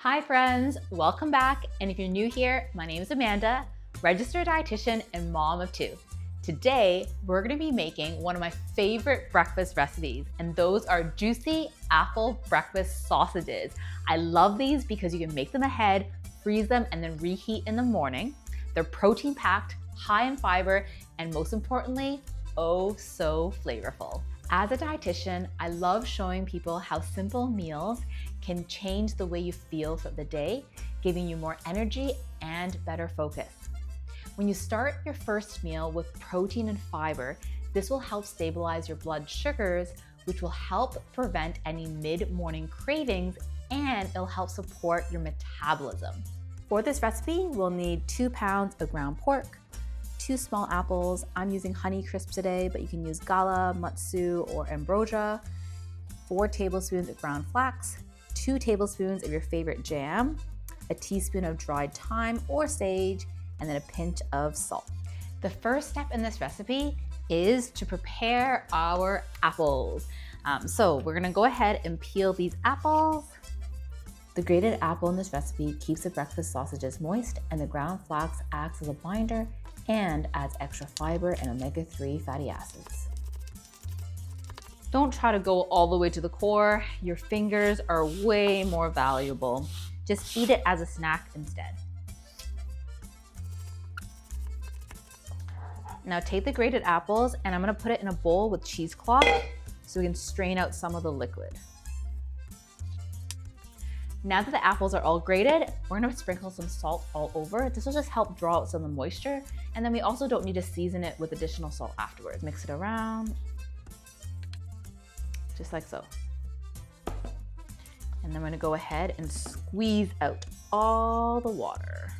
Hi friends, welcome back. And if you're new here, my name is Amanda, registered dietitian and mom of two. Today, we're gonna be making one of my favorite breakfast recipes, and those are juicy apple breakfast sausages. I love these because you can make them ahead, freeze them, and then reheat in the morning. They're protein packed, high in fiber, and most importantly, oh so flavorful. As a dietitian, I love showing people how simple meals can change the way you feel throughout the day, giving you more energy and better focus. When you start your first meal with protein and fiber, this will help stabilize your blood sugars, which will help prevent any mid-morning cravings, and it'll help support your metabolism. For this recipe, we'll need 2 pounds of ground pork, 2 small apples. I'm using Honey Crisp today, but you can use Gala, Matsu, or Ambrosia, 4 tablespoons of ground flax, 2 tablespoons of your favorite jam, a teaspoon of dried thyme or sage, and then a pinch of salt. The first step in this recipe is to prepare our apples. So we're gonna go ahead and peel these apples. The grated apple in this recipe keeps the breakfast sausages moist, and the ground flax acts as a binder and adds extra fiber and omega-3 fatty acids. Don't try to go all the way to the core. Your fingers are way more valuable. Just eat it as a snack instead. Now take the grated apples and I'm gonna put it in a bowl with cheesecloth so we can strain out some of the liquid. Now that the apples are all grated, we're gonna sprinkle some salt all over. This will just help draw out some of the moisture. And then we also don't need to season it with additional salt afterwards. Mix it around, just like so. And then I'm gonna go ahead and squeeze out all the water.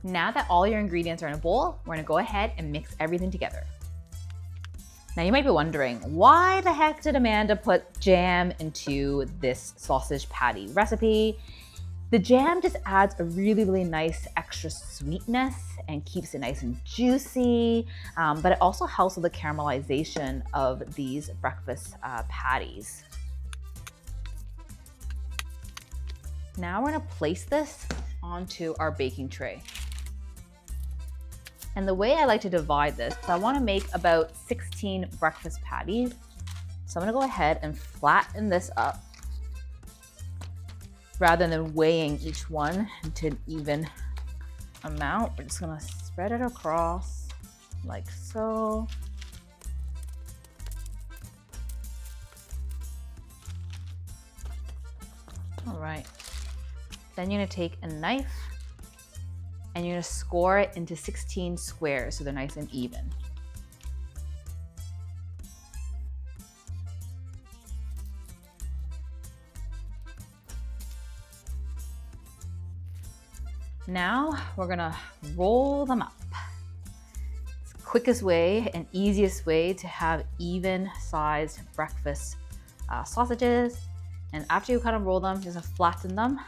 Now that all your ingredients are in a bowl, we're gonna go ahead and mix everything together. Now you might be wondering, why the heck did Amanda put jam into this sausage patty recipe? The jam just adds a really nice extra sweetness and keeps it nice and juicy, but it also helps with the caramelization of these breakfast patties. Now we're gonna place this onto our baking tray. And the way I like to divide this, I want to make about 16 breakfast patties. So I'm going to go ahead and flatten this up rather than weighing each one into an even amount. We're just going to spread it across like so. All right. Then you're going to take a knife and you're gonna score it into 16 squares so they're nice and even. Now we're gonna roll them up. It's the quickest way and easiest way to have even sized breakfast sausages. And after you kind of roll them, just flatten them.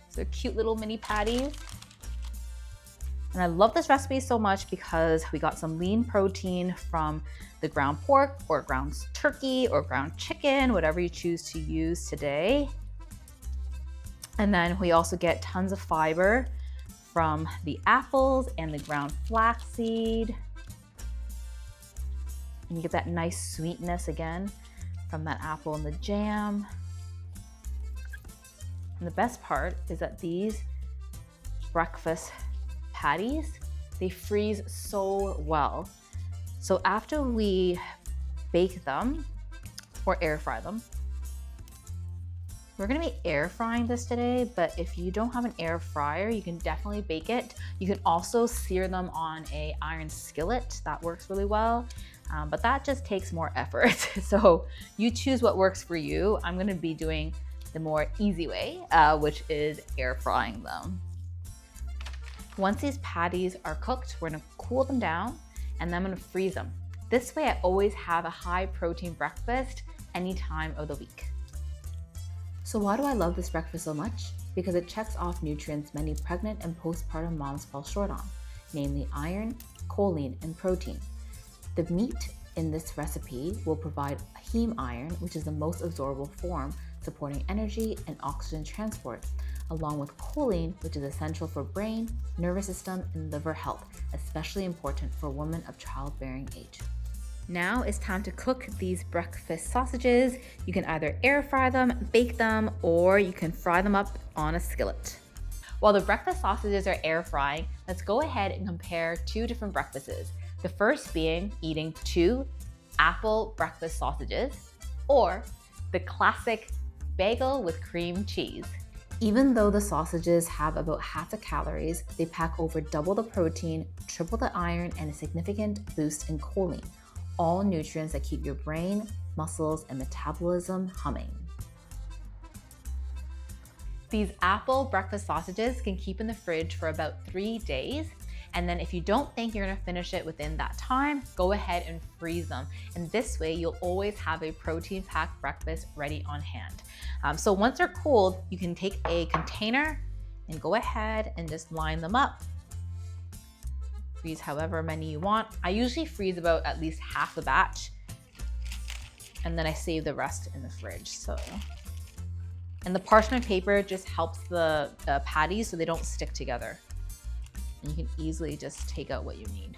So they're cute little mini patties. And I love this recipe so much because we got some lean protein from the ground pork or ground turkey or ground chicken, whatever you choose to use today. And then we also get tons of fiber from the apples and the ground flaxseed. And you get that nice sweetness again from that apple and the jam. And the best part is that these breakfast patties, they freeze so well. So after we bake them or air fry them, we're gonna be air frying this today, but if you don't have an air fryer, you can definitely bake it. You can also sear them on a iron skillet. That works really well, but that just takes more effort. So you choose what works for you. I'm gonna be doing the more easy way, which is air frying them. Once these patties are cooked, we're gonna cool them down and then I'm gonna freeze them. This way I always have a high protein breakfast any time of the week. So why do I love this breakfast so much? Because it checks off nutrients many pregnant and postpartum moms fall short on, namely iron, choline, and protein. The meat in this recipe will provide heme iron, which is the most absorbable form, supporting energy and oxygen transport, along with choline, which is essential for brain, nervous system, and liver health, especially important for women of childbearing age. Now it's time to cook these breakfast sausages. You can either air fry them, bake them, or you can fry them up on a skillet. While the breakfast sausages are air frying, let's go ahead and compare two different breakfasts. The first being eating 2 apple breakfast sausages, or the classic bagel with cream cheese. Even though the sausages have about half the calories, they pack over double the protein, triple the iron, and a significant boost in choline, all nutrients that keep your brain, muscles, and metabolism humming. These apple breakfast sausages can keep in the fridge for about 3 days. And then if you don't think you're gonna finish it within that time, go ahead and freeze them. And this way you'll always have a protein-packed breakfast ready on hand. So once they're cooled, you can take a container and go ahead and just line them up. Freeze however many you want. I usually freeze about at least half the batch, and then I save the rest in the fridge. And the parchment paper just helps the patties so they don't stick together. And you can easily just take out what you need.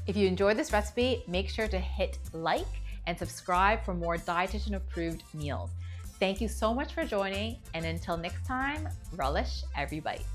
If you enjoyed this recipe, make sure to hit like and subscribe for more dietitian approved meals. Thank you so much for joining, and until next time, relish every bite.